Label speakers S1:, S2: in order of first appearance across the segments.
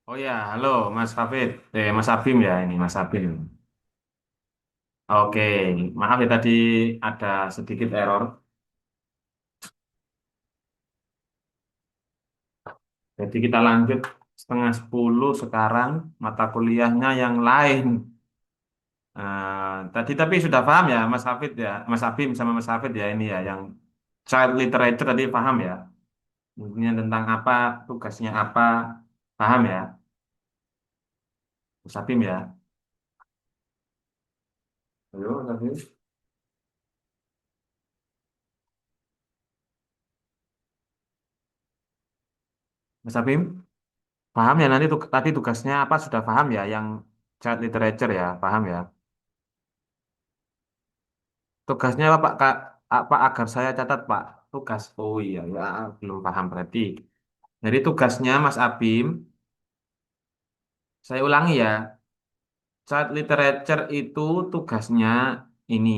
S1: Oh ya, halo Mas Hafid. Mas Abim ya ini, Mas Abim. Oke, maaf ya tadi ada sedikit error. Jadi kita lanjut 9:30 sekarang mata kuliahnya yang lain. Tadi tapi sudah paham ya Mas Hafid ya, Mas Abim sama Mas Hafid ya ini ya yang child literature tadi paham ya. Intinya tentang apa, tugasnya apa, paham ya, Mas Abim ya. Ayo, Mas Abim. Mas Abim, paham ya nanti tadi tugasnya apa sudah paham ya yang child literature ya, paham ya. Tugasnya apa Pak? Apa agar saya catat Pak? Tugas. Oh iya ya, belum paham berarti. Jadi tugasnya Mas Abim, saya ulangi ya. Child literature itu tugasnya ini,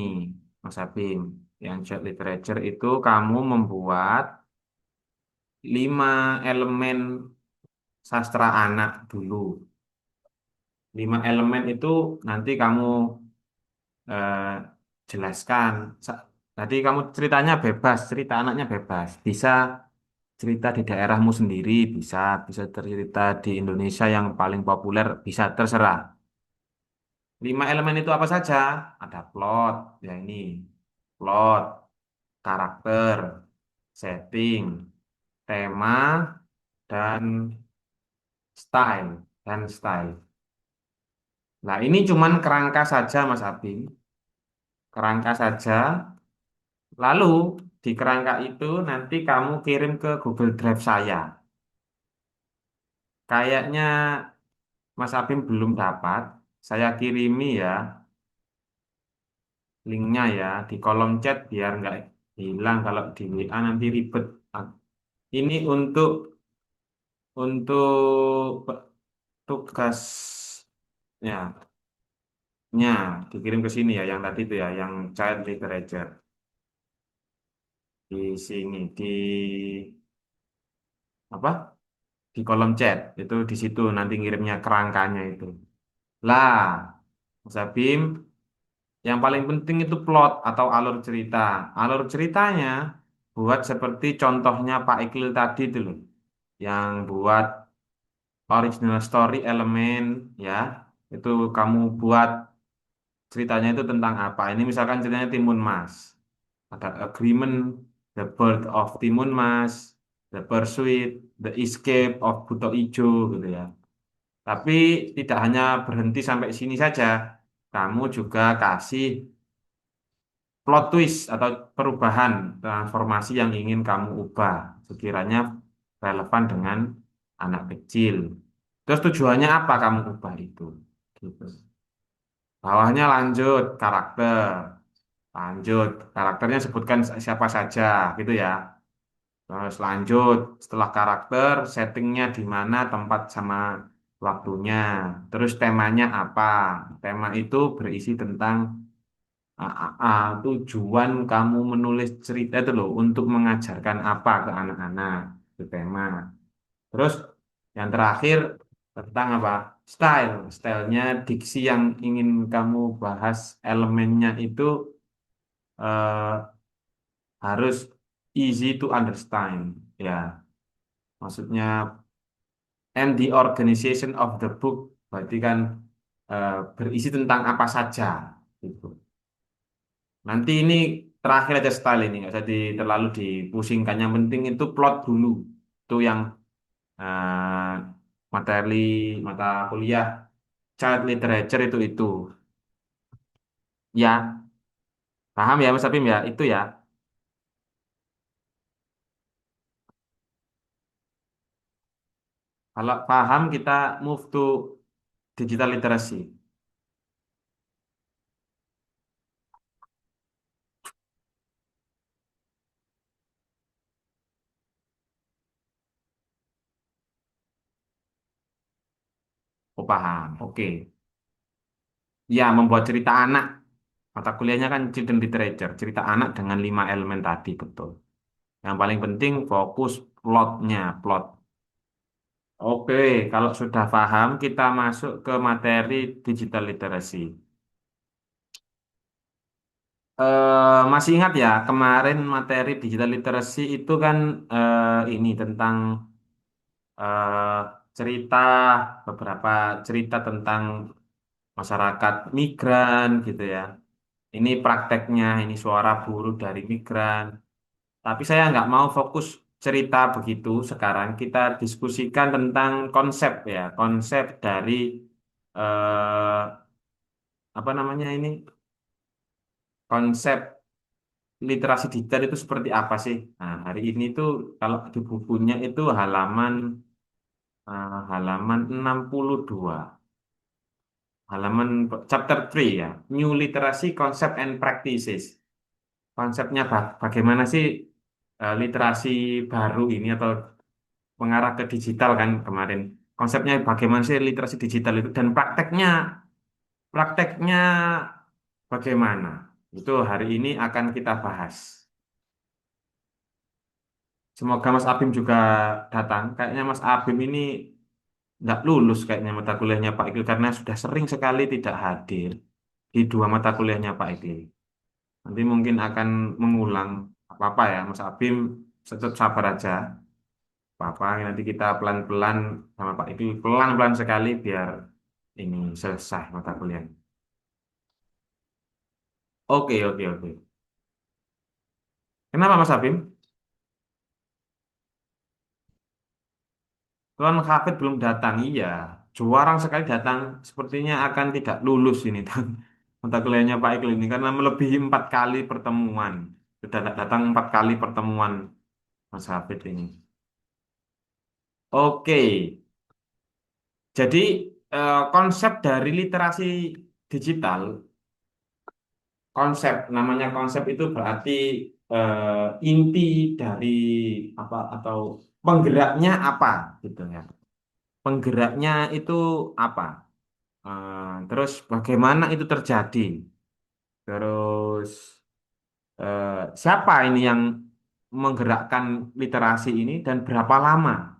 S1: Mas Abim. Yang child literature itu kamu membuat 5 elemen sastra anak dulu. 5 elemen itu nanti kamu eh, jelaskan. Tadi kamu ceritanya bebas, cerita anaknya bebas. Bisa cerita di daerahmu sendiri, bisa cerita di Indonesia yang paling populer, bisa terserah. 5 elemen itu apa saja? Ada plot, ya ini, plot, karakter, setting, tema, dan style. Nah, ini cuman kerangka saja, Mas Abing. Kerangka saja. Lalu di kerangka itu nanti kamu kirim ke Google Drive saya. Kayaknya Mas Abim belum dapat. Saya kirimi ya linknya ya di kolom chat biar nggak hilang kalau di WA nanti ribet. Ah, ini untuk tugasnya dikirim ke sini ya yang tadi itu ya yang child literature di sini di apa di kolom chat itu di situ nanti ngirimnya kerangkanya itu. Lah, Mas Abim, yang paling penting itu plot atau alur cerita. Alur ceritanya buat seperti contohnya Pak Iqlil tadi itu loh. Yang buat original story elemen ya. Itu kamu buat ceritanya itu tentang apa. Ini misalkan ceritanya Timun Mas. Ada agreement, the birth of Timun Mas, the pursuit, the escape of Buto Ijo gitu ya. Tapi tidak hanya berhenti sampai sini saja. Kamu juga kasih plot twist atau perubahan transformasi yang ingin kamu ubah sekiranya relevan dengan anak kecil. Terus tujuannya apa kamu ubah itu? Gitu. Bawahnya lanjut karakter, lanjut karakternya sebutkan siapa saja, gitu ya. Terus lanjut setelah karakter, settingnya di mana, tempat sama waktunya. Terus temanya apa? Tema itu berisi tentang tujuan kamu menulis cerita itu loh untuk mengajarkan apa ke anak-anak itu tema. Terus yang terakhir tentang apa? Stylenya diksi yang ingin kamu bahas elemennya itu eh, harus easy to understand ya. Maksudnya and the organization of the book berarti kan berisi tentang apa saja gitu. Nanti ini terakhir aja style ini, nggak usah terlalu dipusingkan. Yang penting itu plot dulu. Itu yang eh, materi mata kuliah child literature itu. Ya, paham ya Mas Abim ya? Itu ya. Kalau paham kita move to digital literacy. Oh, paham. Oke. Ya, membuat cerita anak. Mata kuliahnya kan children literature, cerita anak dengan 5 elemen tadi, betul. Yang paling penting fokus plotnya, plot. Oke, kalau sudah paham, kita masuk ke materi digital literacy. Masih ingat ya, kemarin materi digital literacy itu kan ini tentang eh, cerita, beberapa cerita tentang masyarakat migran gitu ya. Ini prakteknya, ini suara buruh dari migran. Tapi saya nggak mau fokus cerita begitu sekarang. Kita diskusikan tentang konsep ya, konsep dari eh, apa namanya ini, konsep literasi digital itu seperti apa sih? Nah, hari ini tuh kalau di bukunya itu halaman 62, halaman chapter 3 ya, New Literacy Concept and Practices. Konsepnya bagaimana sih literasi baru ini atau mengarah ke digital kan kemarin. Konsepnya bagaimana sih literasi digital itu dan prakteknya bagaimana? Itu hari ini akan kita bahas. Semoga Mas Abim juga datang. Kayaknya Mas Abim ini nggak lulus kayaknya mata kuliahnya Pak Ikil karena sudah sering sekali tidak hadir di 2 mata kuliahnya Pak Ikil. Nanti mungkin akan mengulang apa-apa ya Mas Abim, tetap sabar aja. Apa nanti kita pelan-pelan sama Pak Ikil pelan-pelan sekali biar ini selesai mata kuliah. Oke, oke, oke. Kenapa Mas Abim? Tuan Hafid belum datang. Iya, jarang sekali datang. Sepertinya akan tidak lulus ini mata kuliahnya Pak Ikil ini karena melebihi 4 kali pertemuan. Sudah datang 4 kali pertemuan Mas Hafid ini. Oke, jadi konsep dari literasi digital, konsep namanya konsep itu berarti inti dari apa atau penggeraknya apa gitu ya. Penggeraknya itu apa? Terus bagaimana itu terjadi? Terus siapa ini yang menggerakkan literasi ini dan berapa lama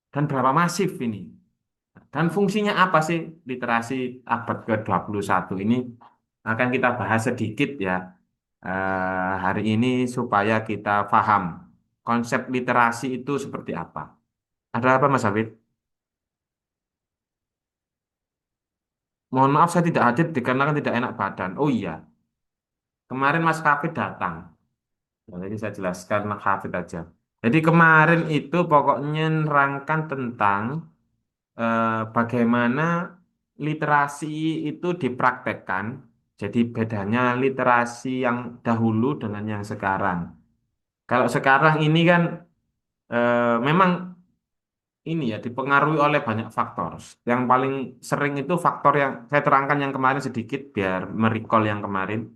S1: dan berapa masif ini? Dan fungsinya apa sih literasi abad ke-21 ini? Akan kita bahas sedikit ya hari ini supaya kita paham konsep literasi itu seperti apa. Ada apa Mas Hafid? Mohon maaf saya tidak hadir dikarenakan tidak enak badan. Oh iya, kemarin Mas Hafid datang. Nah, jadi saya jelaskan Mas Hafid aja. Jadi kemarin itu pokoknya nerangkan tentang bagaimana literasi itu dipraktekkan. Jadi bedanya literasi yang dahulu dengan yang sekarang. Kalau sekarang ini kan memang ini ya dipengaruhi oleh banyak faktor. Yang paling sering itu faktor yang saya terangkan yang kemarin sedikit biar merecall yang kemarin.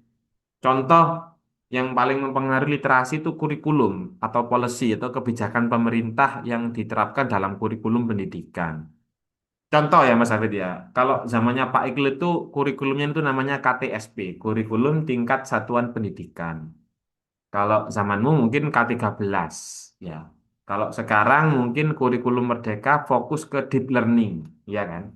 S1: Contoh yang paling mempengaruhi literasi itu kurikulum atau policy atau kebijakan pemerintah yang diterapkan dalam kurikulum pendidikan. Contoh ya Mas Hafid ya, kalau zamannya Pak Ikil itu kurikulumnya itu namanya KTSP, kurikulum tingkat satuan pendidikan. Kalau zamanmu mungkin K13 ya. Kalau sekarang mungkin kurikulum Merdeka fokus ke deep learning, ya kan?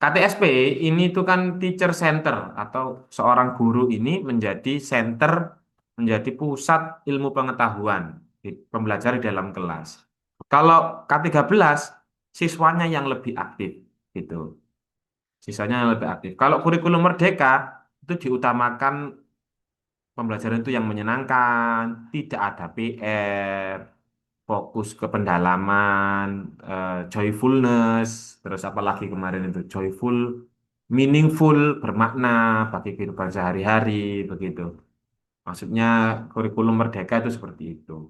S1: KTSP ini tuh kan teacher center atau seorang guru ini menjadi center, menjadi pusat ilmu pengetahuan di pembelajaran di dalam kelas. Kalau K13 siswanya yang lebih aktif gitu. Siswanya yang lebih aktif. Kalau kurikulum Merdeka itu diutamakan pembelajaran itu yang menyenangkan, tidak ada PR. fokus ke pendalaman, joyfulness, terus apa lagi kemarin itu joyful, meaningful, bermakna bagi kehidupan sehari-hari begitu. Maksudnya kurikulum merdeka itu seperti itu.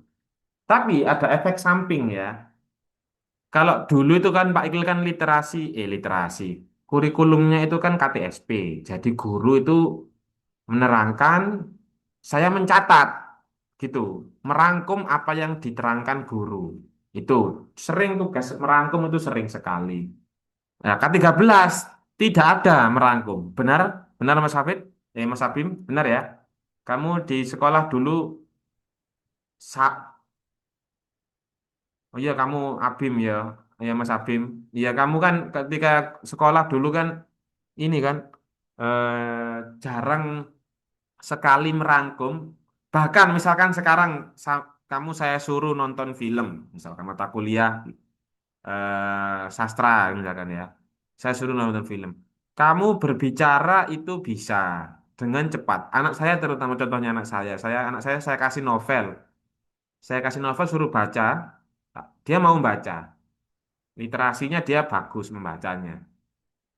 S1: Tapi ada efek samping ya. Kalau dulu itu kan Pak Iqbal kan literasi. Kurikulumnya itu kan KTSP. Jadi guru itu menerangkan, saya mencatat gitu, merangkum apa yang diterangkan guru. Itu sering tugas merangkum itu sering sekali. Nah, K13 tidak ada merangkum. Benar? Benar Mas Hafid? Mas Habim, benar ya? Kamu di sekolah dulu sa Oh iya kamu Abim ya. Ya Mas Abim. Iya kamu kan ketika sekolah dulu kan ini kan jarang sekali merangkum. Bahkan misalkan sekarang kamu saya suruh nonton film, misalkan mata kuliah sastra misalkan ya. Saya suruh nonton film. Kamu berbicara itu bisa dengan cepat. Anak saya terutama contohnya anak saya. Saya kasih novel. Saya kasih novel suruh baca, dia mau baca. Literasinya dia bagus membacanya.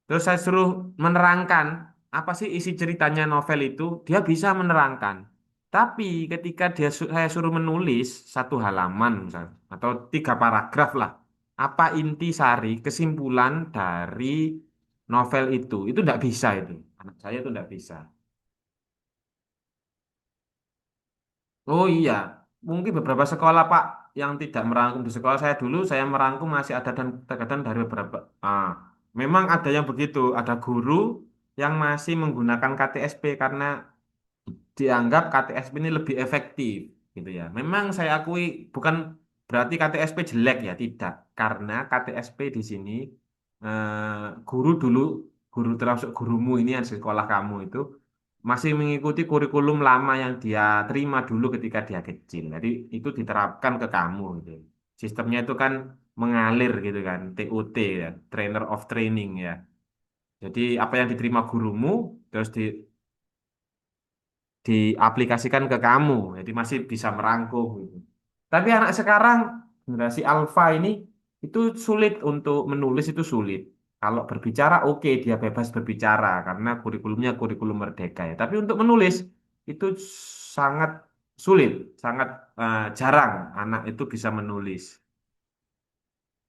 S1: Terus saya suruh menerangkan apa sih isi ceritanya novel itu, dia bisa menerangkan. Tapi ketika saya suruh menulis satu halaman misalnya, atau 3 paragraf lah, apa inti sari kesimpulan dari novel itu tidak bisa itu. Anak saya itu tidak bisa. Oh iya, mungkin beberapa sekolah Pak yang tidak merangkum di sekolah saya dulu, saya merangkum masih ada dan terkadang dari beberapa. Ah, memang ada yang begitu, ada guru yang masih menggunakan KTSP karena dianggap KTSP ini lebih efektif gitu ya. Memang saya akui bukan berarti KTSP jelek ya, tidak. Karena KTSP di sini guru dulu, guru termasuk gurumu ini yang di sekolah kamu itu masih mengikuti kurikulum lama yang dia terima dulu ketika dia kecil. Jadi itu diterapkan ke kamu gitu. Sistemnya itu kan mengalir gitu kan, TOT ya, Trainer of Training ya. Jadi apa yang diterima gurumu terus diaplikasikan ke kamu. Jadi masih bisa merangkum gitu. Tapi anak sekarang generasi alfa ini itu sulit untuk menulis itu sulit. Kalau berbicara oke dia bebas berbicara karena kurikulumnya kurikulum merdeka ya. Tapi untuk menulis itu sangat sulit, sangat jarang anak itu bisa menulis.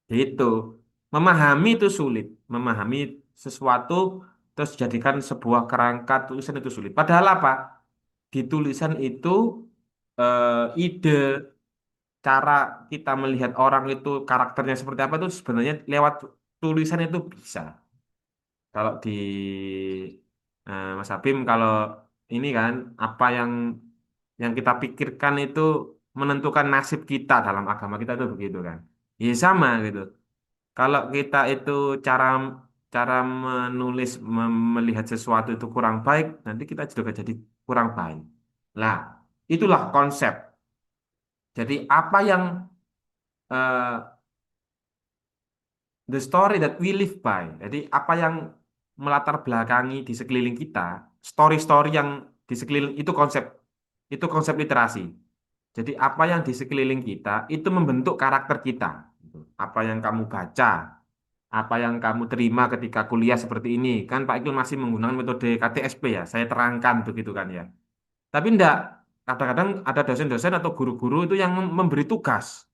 S1: Itu memahami itu sulit, memahami sesuatu terus jadikan sebuah kerangka tulisan itu sulit. Padahal apa? Di tulisan itu ide cara kita melihat orang itu karakternya seperti apa itu sebenarnya lewat tulisan itu bisa. Kalau di Mas Habim kalau ini kan apa yang kita pikirkan itu menentukan nasib kita dalam agama kita itu begitu kan. Ya sama gitu. Kalau kita itu cara cara menulis melihat sesuatu itu kurang baik, nanti kita juga jadi kurang baik. Lah, itulah konsep. Jadi apa yang the story that we live by. Jadi apa yang melatar belakangi di sekeliling kita, story-story yang di sekeliling itu konsep literasi. Jadi apa yang di sekeliling kita itu membentuk karakter kita. Gitu. Apa yang kamu baca, apa yang kamu terima ketika kuliah seperti ini. Kan Pak Iqbal masih menggunakan metode KTSP ya. Saya terangkan begitu kan ya. Tapi enggak, kadang-kadang ada dosen-dosen atau guru-guru itu yang memberi tugas.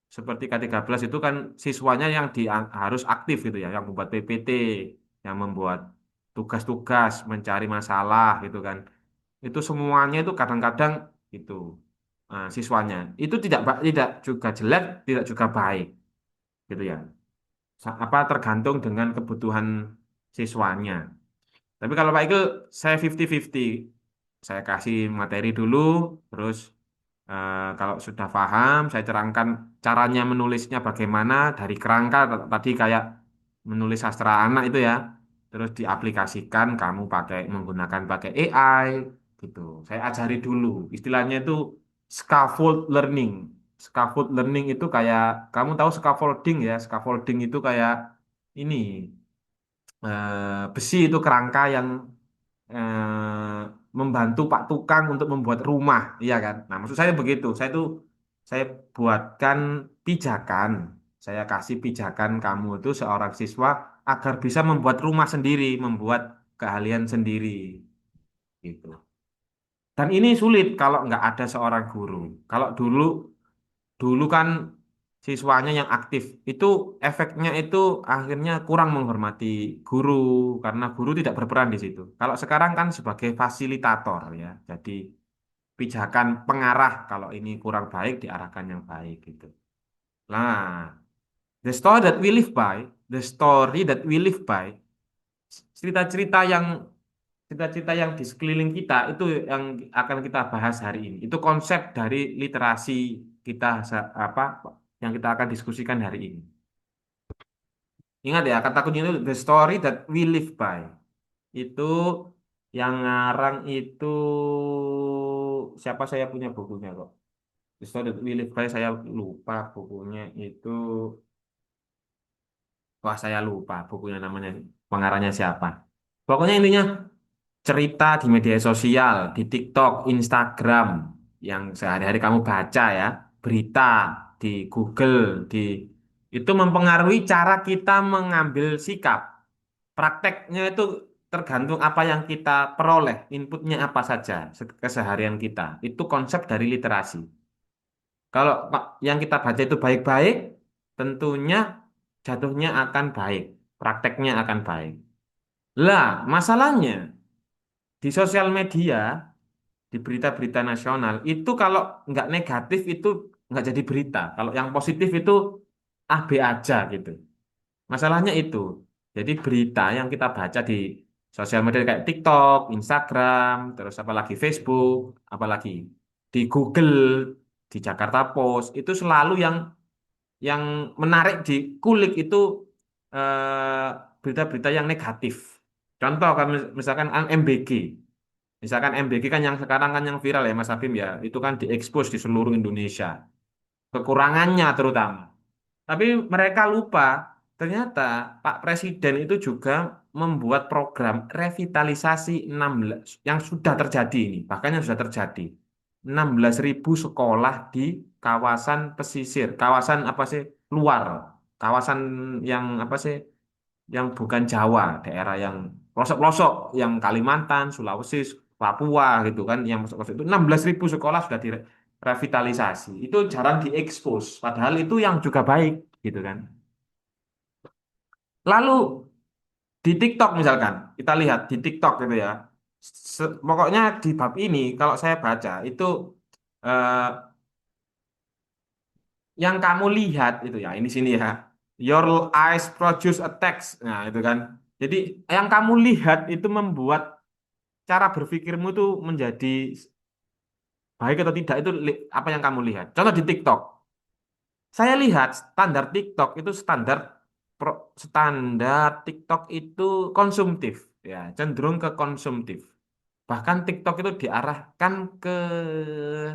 S1: Seperti K13 itu kan siswanya yang harus aktif gitu ya, yang membuat PPT, yang membuat tugas-tugas, mencari masalah gitu kan. Itu semuanya itu kadang-kadang itu siswanya. Itu tidak juga jelek, tidak juga baik gitu ya. Apa tergantung dengan kebutuhan siswanya. Tapi kalau Pak Ike saya 50-50. Saya kasih materi dulu, terus kalau sudah paham, saya terangkan caranya menulisnya bagaimana dari kerangka tadi kayak menulis sastra anak itu ya. Terus diaplikasikan kamu menggunakan pakai AI gitu. Saya ajari dulu. Istilahnya itu scaffold learning. Scaffold learning itu kayak kamu tahu scaffolding ya. Scaffolding itu kayak ini besi itu kerangka yang membantu Pak Tukang untuk membuat rumah, iya kan? Nah, maksud saya begitu. Saya itu saya buatkan pijakan, saya kasih pijakan kamu itu seorang siswa agar bisa membuat rumah sendiri, membuat keahlian sendiri, gitu. Dan ini sulit kalau nggak ada seorang guru. Kalau dulu dulu kan siswanya yang aktif itu efeknya itu akhirnya kurang menghormati guru karena guru tidak berperan di situ. Kalau sekarang kan sebagai fasilitator ya, jadi pijakan pengarah kalau ini kurang baik diarahkan yang baik gitu. Nah, the story that we live by, the story that we live by, cerita-cerita yang cerita-cerita yang di sekeliling kita itu yang akan kita bahas hari ini. Itu konsep dari literasi kita apa yang kita akan diskusikan hari ini. Ingat ya, kata kuncinya itu the story that we live by. Itu yang ngarang itu siapa saya punya bukunya kok. The story that we live by saya lupa bukunya itu. Wah, saya lupa bukunya namanya, pengarangnya siapa. Pokoknya intinya cerita di media sosial, di TikTok, Instagram, yang sehari-hari kamu baca ya, berita di Google, itu mempengaruhi cara kita mengambil sikap. Prakteknya itu tergantung apa yang kita peroleh, inputnya apa saja keseharian kita. Itu konsep dari literasi. Kalau yang kita baca itu baik-baik, tentunya jatuhnya akan baik, prakteknya akan baik. Lah, masalahnya di sosial media, di berita-berita nasional, itu kalau nggak negatif itu nggak jadi berita. Kalau yang positif itu A B aja gitu. Masalahnya itu. Jadi berita yang kita baca di sosial media kayak TikTok, Instagram, terus apalagi Facebook, apalagi di Google, di Jakarta Post, itu selalu yang menarik di kulik itu berita-berita yang negatif. Contoh kan misalkan MBG. Misalkan MBG kan yang sekarang kan yang viral ya Mas Habib ya, itu kan diekspos di seluruh Indonesia. Kekurangannya terutama. Tapi mereka lupa, ternyata Pak Presiden itu juga membuat program revitalisasi 16 yang sudah terjadi ini, bahkan yang sudah terjadi. 16.000 sekolah di kawasan pesisir, kawasan apa sih luar, kawasan yang apa sih yang bukan Jawa, daerah yang pelosok-pelosok, yang Kalimantan, Sulawesi, Papua gitu kan, yang masuk itu 16.000 sekolah sudah direvitalisasi. Itu jarang diekspos, padahal itu yang juga baik gitu kan. Lalu di TikTok misalkan, kita lihat di TikTok gitu ya. Pokoknya di bab ini kalau saya baca itu eh, yang kamu lihat itu ya, ini sini ya. Your eyes produce a text. Nah, itu kan. Jadi yang kamu lihat itu membuat cara berpikirmu tuh menjadi baik atau tidak itu apa yang kamu lihat. Contoh di TikTok. Saya lihat standar TikTok itu standar TikTok itu konsumtif ya, cenderung ke konsumtif. Bahkan TikTok itu diarahkan ke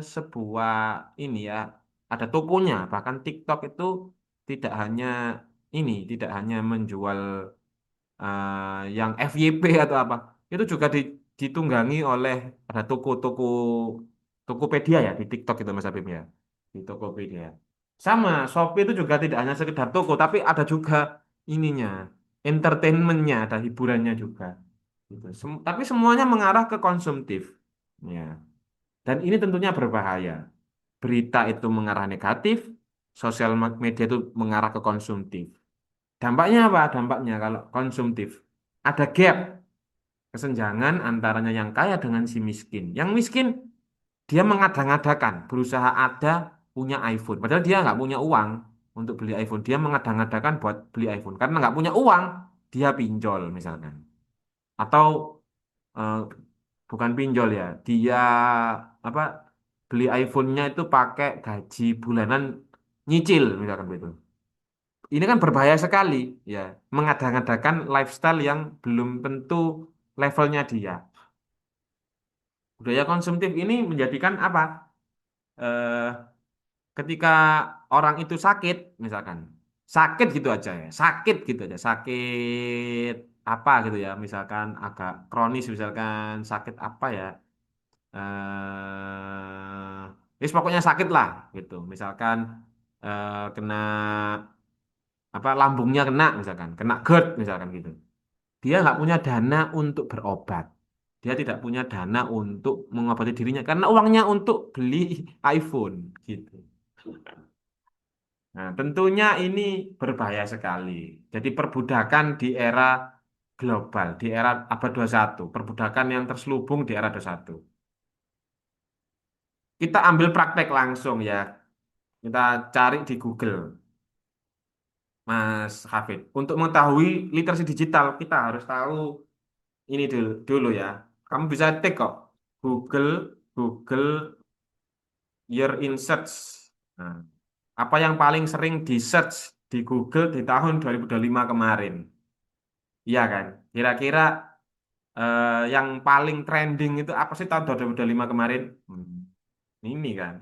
S1: sebuah ini ya, ada tokonya. Bahkan TikTok itu tidak hanya menjual yang FYP atau apa. Itu juga ditunggangi oleh ada toko-toko Tokopedia ya di TikTok itu Mas Habib ya. Di Tokopedia. Sama, Shopee itu juga tidak hanya sekedar toko, tapi ada juga ininya, entertainmentnya, ada hiburannya juga. Gitu. Tapi semuanya mengarah ke konsumtif. Ya. Dan ini tentunya berbahaya. Berita itu mengarah negatif, sosial media itu mengarah ke konsumtif. Dampaknya apa? Dampaknya kalau konsumtif. Ada gap, kesenjangan antaranya yang kaya dengan si miskin. Yang miskin, dia mengada-ngadakan, berusaha ada punya iPhone. Padahal dia nggak punya uang untuk beli iPhone. Dia mengada-ngadakan buat beli iPhone. Karena nggak punya uang, dia pinjol misalkan. Atau eh, bukan pinjol ya, dia apa beli iPhone-nya itu pakai gaji bulanan nyicil misalkan begitu. Ini kan berbahaya sekali, ya, mengada-ngadakan lifestyle yang belum tentu levelnya dia. Budaya konsumtif ini menjadikan apa? Eh, Ketika orang itu sakit, misalkan, sakit gitu aja ya, sakit gitu aja, sakit apa gitu ya, misalkan agak kronis, misalkan sakit apa ya, Wis pokoknya sakit lah gitu. Misalkan kena apa lambungnya kena misalkan, kena GERD misalkan gitu. Dia nggak punya dana untuk berobat. Dia tidak punya dana untuk mengobati dirinya karena uangnya untuk beli iPhone gitu. Nah, tentunya ini berbahaya sekali. Jadi perbudakan di era global, di era abad 21, perbudakan yang terselubung di era 21. Kita ambil praktek langsung ya. Kita cari di Google, Mas Hafid. Untuk mengetahui literasi digital, kita harus tahu ini dulu ya. Kamu bisa tik kok. Google, Google Year in Search. Nah, apa yang paling sering di search di Google di tahun 2025 kemarin? Iya kan? Kira-kira yang paling trending itu apa sih tahun 2025 kemarin? Ini kan.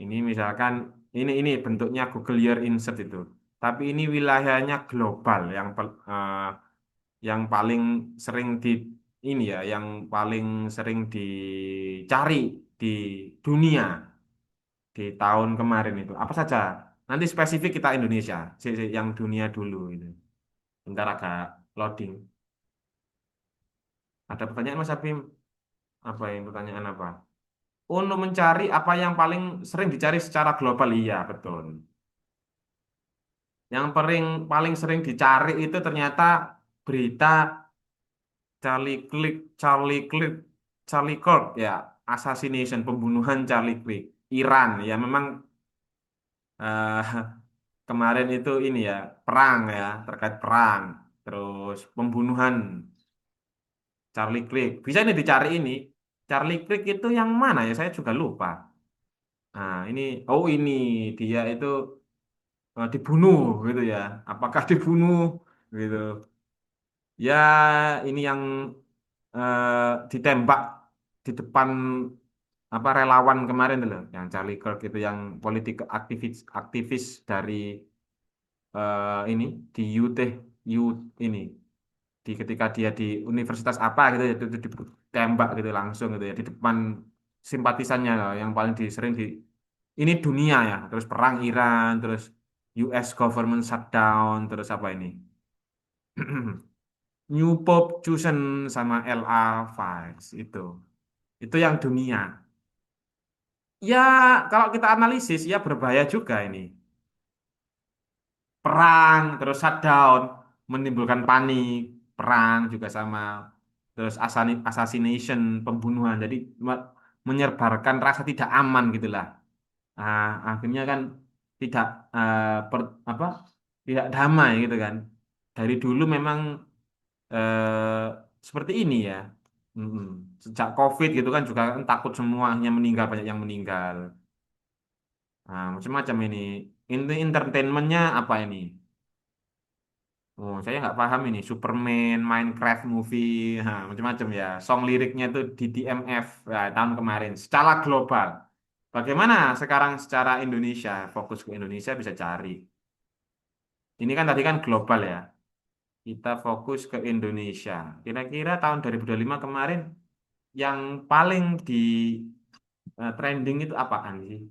S1: Ini misalkan ini bentuknya Google Year Insert itu. Tapi ini wilayahnya global yang paling sering di ini ya, yang paling sering dicari di dunia di tahun kemarin itu. Apa saja? Nanti spesifik kita Indonesia, yang dunia dulu itu. Bentar agak loading. Ada pertanyaan Mas Abim? Apa yang pertanyaan apa? Untuk mencari apa yang paling sering dicari secara global, iya betul. Yang paling sering dicari itu ternyata berita Charlie Kirk, Charlie Kirk ya, assassination, pembunuhan Charlie Kirk, Iran ya memang eh, kemarin itu ini ya perang ya terkait perang, terus pembunuhan Charlie Kirk. Bisa ini dicari ini Charlie Kirk itu yang mana ya? Saya juga lupa. Nah ini oh ini dia itu dibunuh gitu ya. Apakah dibunuh gitu? Ya, ini yang ditembak di depan apa relawan kemarin tuh loh, yang Charlie Kirk itu yang politik aktivis aktivis dari ini di UT U ini di ketika dia di universitas apa gitu ya, itu ditembak gitu langsung gitu ya di depan simpatisannya loh, yang paling sering di ini dunia ya, terus perang Iran, terus US government shutdown, terus apa ini? New Pope Chosen sama LA Files itu. Itu yang dunia. Ya, kalau kita analisis ya berbahaya juga ini. Perang, terus shutdown, menimbulkan panik, perang juga sama. Terus assassination, pembunuhan. Jadi menyebarkan rasa tidak aman gitulah. Nah, akhirnya kan tidak apa? Tidak damai gitu kan. Dari dulu memang seperti ini ya. Mm-mm. Sejak COVID gitu kan juga kan takut semuanya meninggal, banyak yang meninggal. Nah, macam-macam ini. Ini entertainmentnya apa ini? Oh, saya nggak paham ini. Superman, Minecraft movie, nah, macam-macam ya. Song liriknya itu di DMF ya, tahun kemarin. Secara global. Bagaimana sekarang secara Indonesia? Fokus ke Indonesia bisa cari. Ini kan tadi kan global ya. Kita fokus ke Indonesia. Kira-kira tahun 2025 kemarin yang paling di trending itu apaan sih?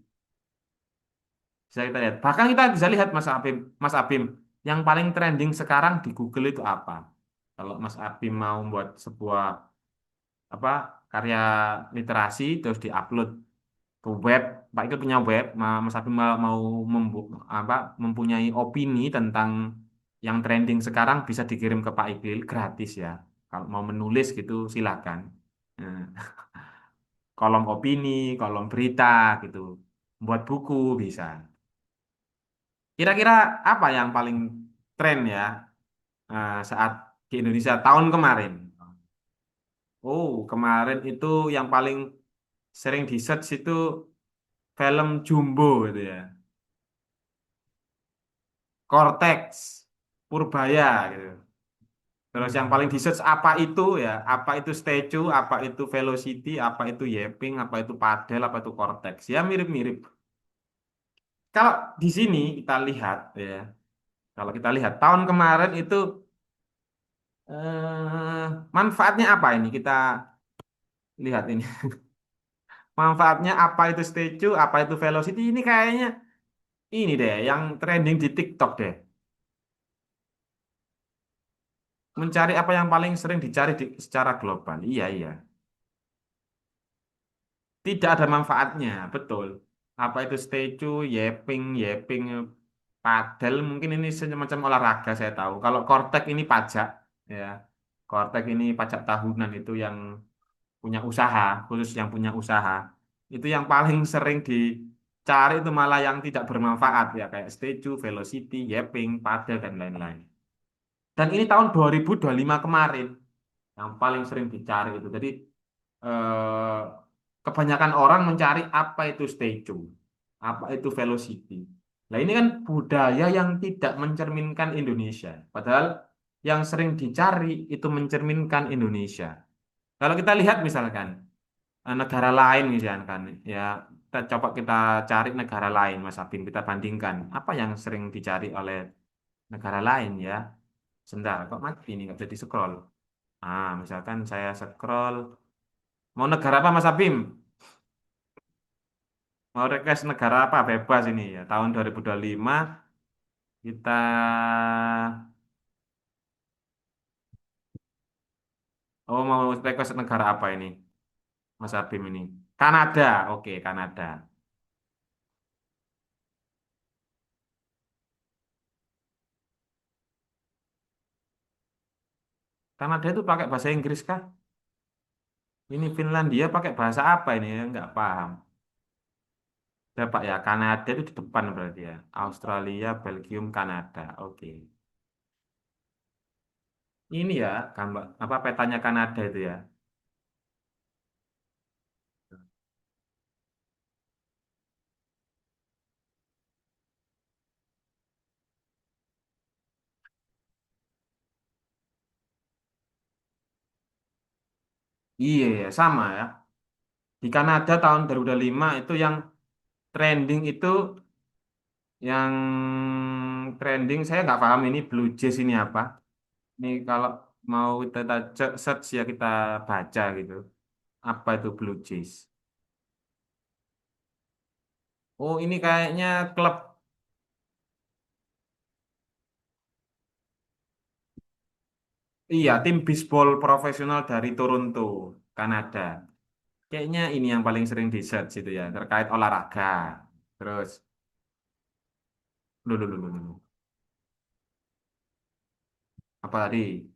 S1: Bisa kita lihat. Bahkan kita bisa lihat Mas Abim, yang paling trending sekarang di Google itu apa? Kalau Mas Abim mau buat sebuah apa karya literasi terus diupload ke web, Pak itu punya web, Mas Abim mau apa mempunyai opini tentang yang trending sekarang bisa dikirim ke Pak Iqbal gratis ya. Kalau mau menulis gitu silakan. Nah, kolom opini, kolom berita gitu. Buat buku bisa. Kira-kira apa yang paling tren ya saat di Indonesia tahun kemarin? Oh, kemarin itu yang paling sering di search itu film Jumbo itu ya. Cortex, Purbaya gitu. Terus yang paling di search apa itu ya? Apa itu statue, apa itu velocity, apa itu Yeping, apa itu padel, apa itu Cortex. Ya mirip-mirip. Kalau di sini kita lihat ya, kalau kita lihat tahun kemarin itu manfaatnya apa ini? Kita lihat ini. Manfaatnya apa itu statue, apa itu velocity, ini kayaknya ini deh yang trending di TikTok deh. Mencari apa yang paling sering dicari secara global. Iya, iya. Tidak ada manfaatnya, betul. Apa itu statue, yeping, yeping, padel mungkin ini semacam olahraga saya tahu. Kalau Kortek ini pajak, ya. Kortek ini pajak tahunan itu yang punya usaha, khusus yang punya usaha. Itu yang paling sering dicari itu malah yang tidak bermanfaat ya kayak statue, velocity, yeping, padel dan lain-lain. Dan ini tahun 2025 kemarin yang paling sering dicari itu. Jadi eh, kebanyakan orang mencari apa itu statue, apa itu velocity. Nah ini kan budaya yang tidak mencerminkan Indonesia. Padahal yang sering dicari itu mencerminkan Indonesia. Kalau kita lihat misalkan negara lain misalkan, ya coba kita cari negara lain, Mas Abim, kita bandingkan apa yang sering dicari oleh negara lain ya. Sebentar, kok mati ini nggak bisa di-scroll. Ah, misalkan saya scroll, mau negara apa Mas Abim? Mau request negara apa? Bebas ini ya. Tahun 2025 kita, oh mau request negara apa ini? Mas Abim ini. Kanada, oke Kanada. Kanada itu pakai bahasa Inggris kah? Ini Finlandia pakai bahasa apa ini? Nggak paham. Ya Pak ya, Kanada itu di depan berarti ya. Australia, Belgium, Kanada. Oke. Ini ya, gambar apa petanya Kanada itu ya. Iya ya, sama ya. Di Kanada tahun 2005 itu yang trending itu yang trending saya nggak paham ini Blue Jays ini apa. Ini kalau mau kita search ya kita baca gitu. Apa itu Blue Jays? Oh, ini kayaknya klub. Iya, tim bisbol profesional dari Toronto, Kanada. Kayaknya ini yang paling sering di search itu ya, terkait olahraga. Terus, dulu. Apa tadi?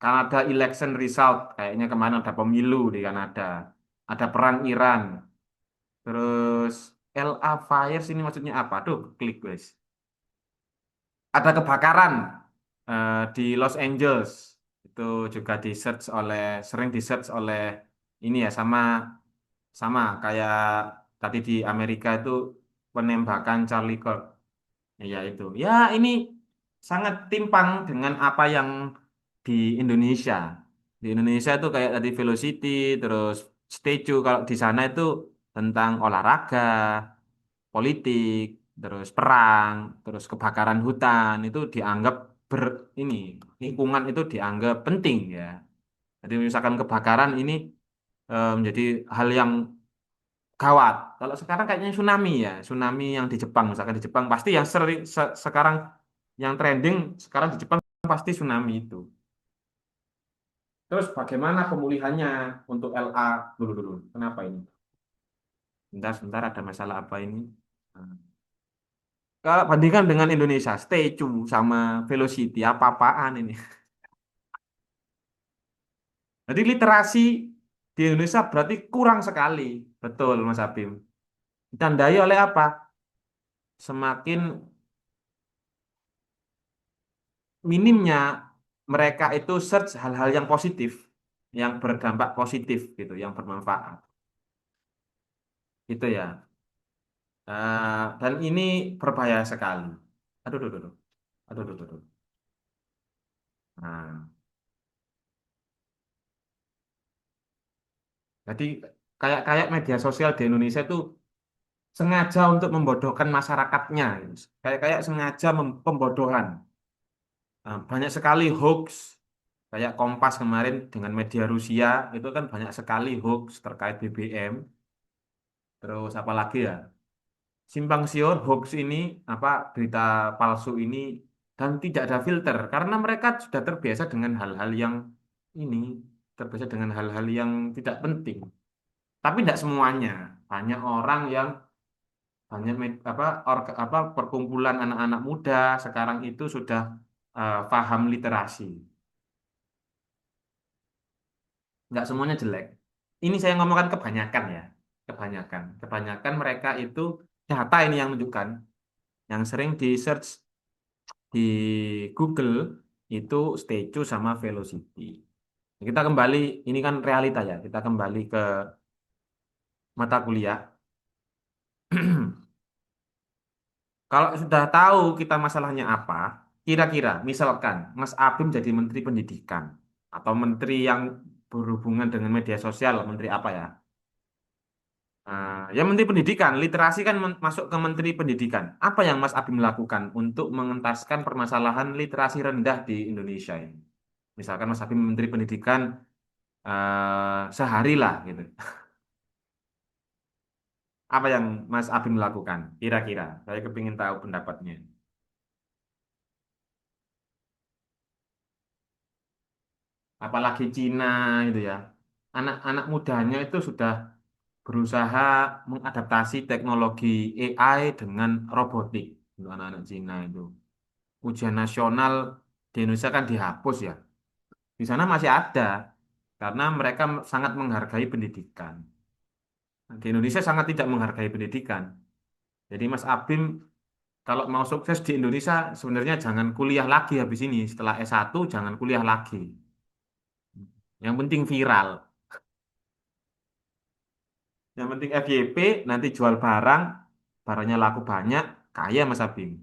S1: Kanada election result. Kayaknya kemarin ada pemilu di Kanada. Ada perang Iran. Terus, LA Fires ini maksudnya apa? Tuh, klik guys. Ada kebakaran di Los Angeles. Itu juga di search oleh, sering di search oleh ini ya, sama sama kayak tadi di Amerika itu penembakan Charlie Kirk. Ya itu. Ya ini sangat timpang dengan apa yang di Indonesia. Di Indonesia itu kayak tadi velocity, terus statue. Kalau di sana itu tentang olahraga, politik, terus perang, terus kebakaran hutan itu dianggap ber ini lingkungan itu dianggap penting ya. Jadi misalkan kebakaran ini menjadi hal yang gawat. Kalau sekarang kayaknya tsunami ya, tsunami yang di Jepang, misalkan di Jepang pasti yang sering sekarang yang trending sekarang di Jepang pasti tsunami itu. Terus bagaimana pemulihannya untuk LA dulu? Kenapa ini? Sebentar ada masalah apa ini? Nah, kalau bandingkan dengan Indonesia, statue sama velocity apa-apaan ini. Jadi literasi di Indonesia berarti kurang sekali. Betul, Mas Abim. Ditandai oleh apa? Semakin minimnya mereka itu search hal-hal yang positif, yang berdampak positif gitu, yang bermanfaat. Itu ya. Dan ini berbahaya sekali. Aduh. Aduh. Nah, jadi kayak media sosial di Indonesia itu sengaja untuk membodohkan masyarakatnya, gitu. Kayak sengaja pembodohan. Nah, banyak sekali hoax, kayak Kompas kemarin dengan media Rusia itu kan banyak sekali hoax terkait BBM. Terus apa lagi ya? Simpang siur hoax ini apa berita palsu ini dan tidak ada filter karena mereka sudah terbiasa dengan hal-hal yang ini terbiasa dengan hal-hal yang tidak penting. Tapi tidak semuanya. Banyak orang yang banyak apa perkumpulan anak-anak muda sekarang itu sudah paham literasi. Nggak semuanya jelek. Ini saya ngomongkan kebanyakan ya. Kebanyakan mereka itu data ini yang menunjukkan yang sering di search di Google itu Statue sama Velocity. Kita kembali, ini kan realita ya. Kita kembali ke mata kuliah. Kalau sudah tahu kita masalahnya apa, kira-kira misalkan Mas Abim jadi Menteri Pendidikan atau Menteri yang berhubungan dengan media sosial, Menteri apa ya? Ya Menteri Pendidikan, literasi kan masuk ke Menteri Pendidikan. Apa yang Mas Abim lakukan untuk mengentaskan permasalahan literasi rendah di Indonesia ini? Misalkan Mas Abim Menteri Pendidikan sehari lah gitu. Apa yang Mas Abim lakukan? Kira-kira, saya kepingin tahu pendapatnya. Apalagi Cina itu ya. Anak-anak mudanya itu sudah berusaha mengadaptasi teknologi AI dengan robotik untuk anak-anak Cina itu. Ujian nasional di Indonesia kan dihapus ya. Di sana masih ada karena mereka sangat menghargai pendidikan. Di Indonesia sangat tidak menghargai pendidikan. Jadi Mas Abim kalau mau sukses di Indonesia sebenarnya jangan kuliah lagi habis ini. Setelah S1 jangan kuliah lagi. Yang penting viral. Yang penting FYP nanti jual barang, barangnya laku banyak, kaya Mas Abim.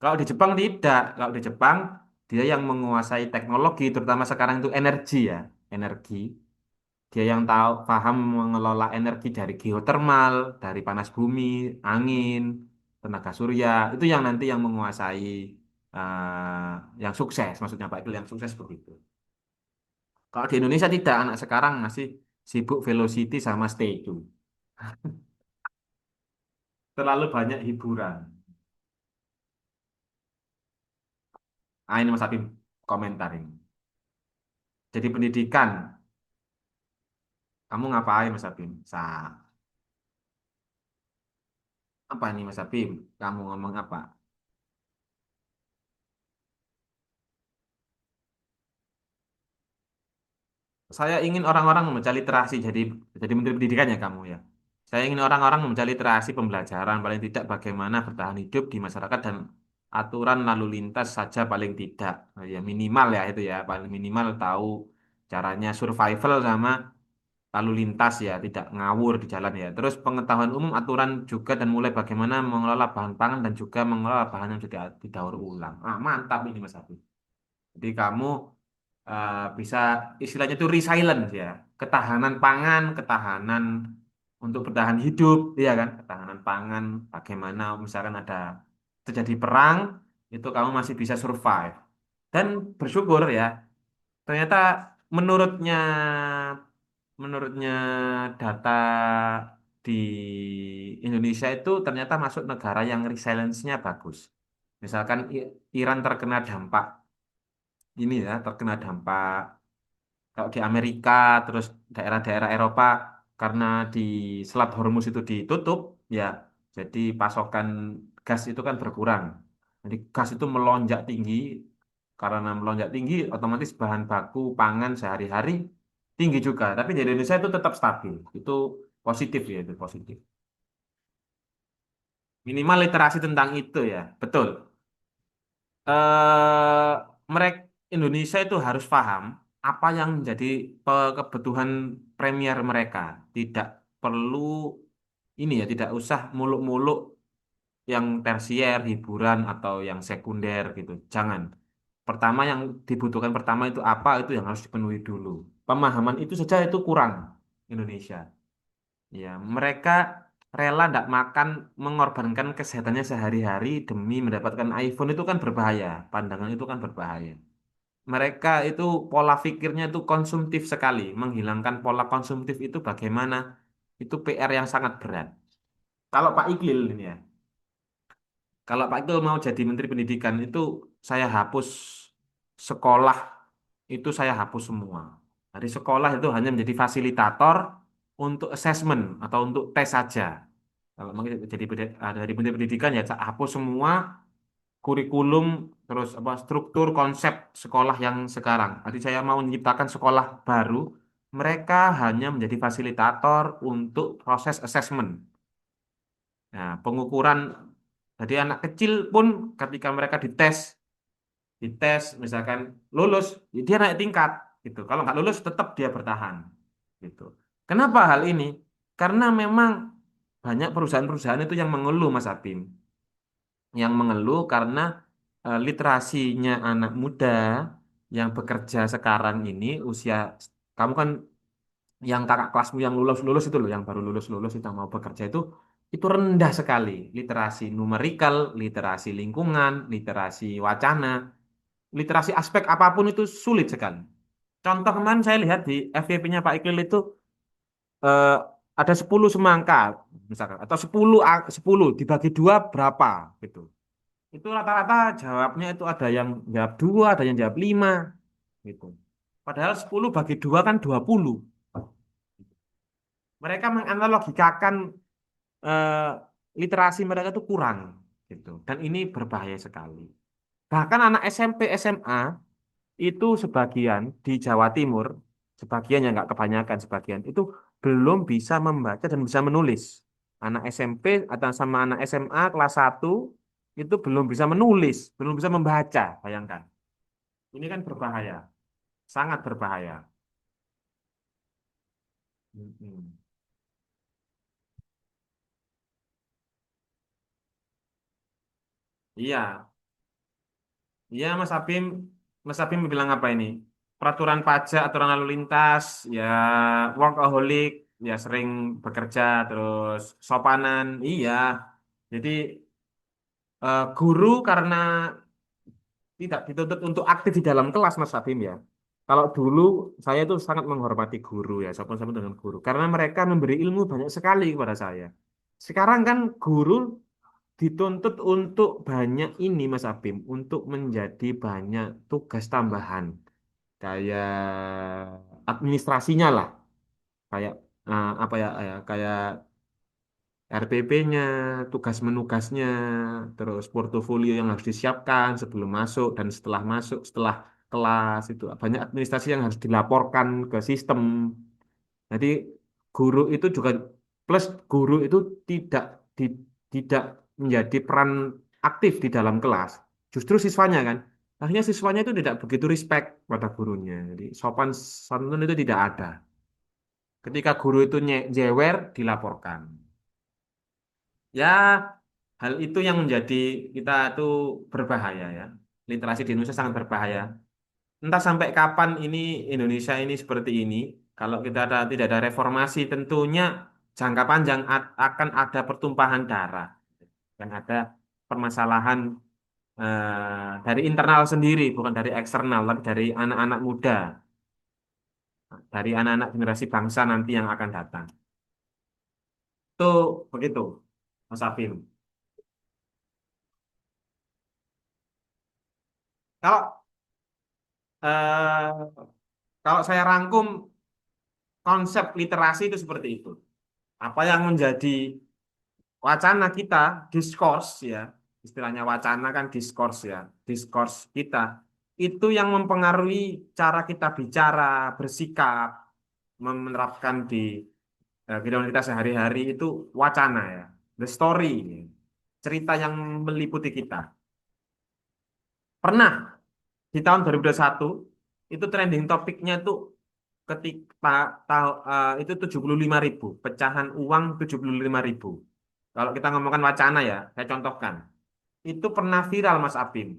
S1: Kalau di Jepang tidak. Kalau di Jepang dia yang menguasai teknologi, terutama sekarang itu energi ya, energi. Dia yang tahu, paham mengelola energi dari geotermal, dari panas bumi, angin, tenaga surya. Itu yang nanti yang menguasai, yang sukses. Maksudnya Pak Iqbal yang sukses begitu. Kalau di Indonesia tidak, anak sekarang masih sibuk velocity sama stay itu. Terlalu banyak hiburan. Ah, ini Mas Habib komentar ini. Jadi pendidikan, kamu ngapain Mas Habib? Apa ini Mas Habib? Kamu ngomong apa? Saya ingin orang-orang membaca literasi, jadi menteri pendidikan ya kamu ya. Saya ingin orang-orang membaca literasi pembelajaran, paling tidak bagaimana bertahan hidup di masyarakat dan aturan lalu lintas saja paling tidak. Nah, ya minimal ya itu ya, paling minimal tahu caranya survival sama lalu lintas ya, tidak ngawur di jalan ya. Terus pengetahuan umum, aturan juga dan mulai bagaimana mengelola bahan pangan dan juga mengelola bahan yang sudah didaur ulang. Ah, mantap ini Mas Abi. Jadi kamu bisa istilahnya itu resilience ya, ketahanan pangan, ketahanan untuk bertahan hidup, ya kan? Ketahanan pangan, bagaimana misalkan ada terjadi perang, itu kamu masih bisa survive. Dan bersyukur ya, ternyata menurutnya menurutnya data di Indonesia itu ternyata masuk negara yang resilience-nya bagus. Misalkan Iran terkena dampak ini ya, terkena dampak kalau di Amerika terus daerah-daerah Eropa karena di Selat Hormuz itu ditutup ya, jadi pasokan gas itu kan berkurang. Jadi gas itu melonjak tinggi, karena melonjak tinggi otomatis bahan baku pangan sehari-hari tinggi juga. Tapi di Indonesia itu tetap stabil. Itu positif ya, itu positif. Minimal literasi tentang itu ya, betul. Mereka Indonesia itu harus paham apa yang menjadi kebutuhan premier mereka. Tidak perlu ini ya, tidak usah muluk-muluk yang tersier, hiburan atau yang sekunder gitu. Jangan. Pertama yang dibutuhkan pertama itu apa, itu yang harus dipenuhi dulu. Pemahaman itu saja itu kurang Indonesia. Ya, mereka rela tidak makan, mengorbankan kesehatannya sehari-hari demi mendapatkan iPhone itu kan berbahaya. Pandangan itu kan berbahaya. Mereka itu pola pikirnya itu konsumtif sekali. Menghilangkan pola konsumtif itu bagaimana? Itu PR yang sangat berat. Kalau Pak Iqlil ini ya, kalau Pak Iqlil mau jadi Menteri Pendidikan itu saya hapus sekolah, itu saya hapus semua. Dari sekolah itu hanya menjadi fasilitator untuk assessment atau untuk tes saja. Kalau mau jadi dari Menteri Pendidikan ya saya hapus semua kurikulum, terus apa struktur konsep sekolah yang sekarang. Nanti saya mau menciptakan sekolah baru, mereka hanya menjadi fasilitator untuk proses assessment. Nah, pengukuran jadi anak kecil pun ketika mereka dites misalkan lulus, ya dia naik tingkat gitu. Kalau nggak lulus tetap dia bertahan gitu. Kenapa hal ini? Karena memang banyak perusahaan-perusahaan itu yang mengeluh Mas Abim, yang mengeluh karena literasinya anak muda yang bekerja sekarang ini usia kamu kan yang kakak kelasmu yang lulus-lulus itu loh, yang baru lulus-lulus itu yang mau bekerja itu rendah sekali. Literasi numerikal, literasi lingkungan, literasi wacana, literasi aspek apapun itu sulit sekali. Contoh kemarin saya lihat di FYP-nya Pak Iqlil itu eh, ada 10 semangka misalkan atau 10 dibagi dua berapa gitu. Itu rata-rata jawabnya itu ada yang jawab dua, ada yang jawab lima gitu. Padahal 10 bagi dua kan 20. Mereka menganalogikakan eh, literasi mereka itu kurang gitu. Dan ini berbahaya sekali. Bahkan anak SMP, SMA itu sebagian di Jawa Timur, sebagian yang nggak kebanyakan, sebagian itu belum bisa membaca dan bisa menulis. Anak SMP atau sama anak SMA kelas satu itu belum bisa menulis, belum bisa membaca, bayangkan. Ini kan berbahaya, sangat berbahaya. Mm-mm. Iya, iya Mas Abim bilang apa ini? Peraturan pajak, aturan lalu lintas, ya workaholic, ya sering bekerja, terus sopanan, iya. Jadi guru karena tidak dituntut untuk aktif di dalam kelas, Mas Abim ya. Kalau dulu saya itu sangat menghormati guru ya, sopan-sopan dengan guru, karena mereka memberi ilmu banyak sekali kepada saya. Sekarang kan guru dituntut untuk banyak ini Mas Abim, untuk menjadi banyak tugas tambahan, kayak administrasinya lah, kayak apa ya, kayak RPP-nya, tugas menugasnya, terus portofolio yang harus disiapkan sebelum masuk dan setelah masuk, setelah kelas itu banyak administrasi yang harus dilaporkan ke sistem. Jadi guru itu juga plus guru itu tidak di- tidak menjadi peran aktif di dalam kelas. Justru siswanya kan. Akhirnya siswanya itu tidak begitu respect pada gurunya. Jadi sopan santun itu tidak ada. Ketika guru itu jewer dilaporkan. Ya, hal itu yang menjadi kita itu berbahaya ya. Literasi di Indonesia sangat berbahaya. Entah sampai kapan ini Indonesia ini seperti ini. Kalau kita tidak ada reformasi, tentunya jangka panjang akan ada pertumpahan darah dan ada permasalahan dari internal sendiri, bukan dari eksternal, tapi dari anak-anak muda, dari anak-anak generasi bangsa nanti yang akan datang. Itu begitu, Mas Afim. Kalau eh, kalau saya rangkum konsep literasi itu seperti itu. Apa yang menjadi wacana kita, diskurs ya, istilahnya wacana kan diskurs ya, diskurs kita itu yang mempengaruhi cara kita bicara, bersikap, menerapkan di kehidupan kita sehari-hari itu wacana ya, the story, cerita yang meliputi kita. Pernah di tahun 2021 itu trending topiknya tuh ketika itu 75.000 pecahan uang 75.000. Kalau kita ngomongkan wacana ya, saya contohkan. Itu pernah viral Mas Apim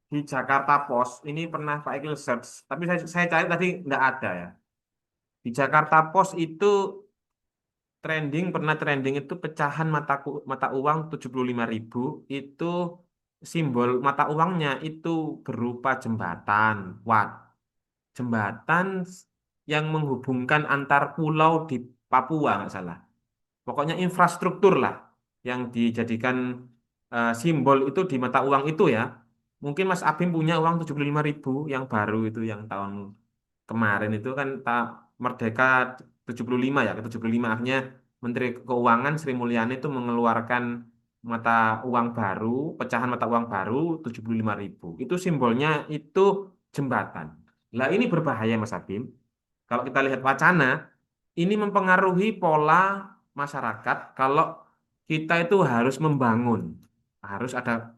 S1: di Jakarta Post. Ini pernah Pak Ekil search, tapi saya cari tadi nggak ada ya. Di Jakarta Post itu pernah trending itu pecahan mata uang 75.000 itu simbol mata uangnya itu berupa jembatan. Jembatan yang menghubungkan antar pulau di Papua nggak salah. Pokoknya infrastruktur lah yang dijadikan simbol itu di mata uang itu ya. Mungkin Mas Abim punya uang 75.000 yang baru itu yang tahun kemarin itu kan Merdeka 75 ya, ke 75 akhirnya Menteri Keuangan Sri Mulyani itu mengeluarkan mata uang baru, pecahan mata uang baru 75.000. Itu simbolnya itu jembatan. Lah ini berbahaya Mas Abim. Kalau kita lihat wacana, ini mempengaruhi pola masyarakat kalau kita itu harus membangun, harus ada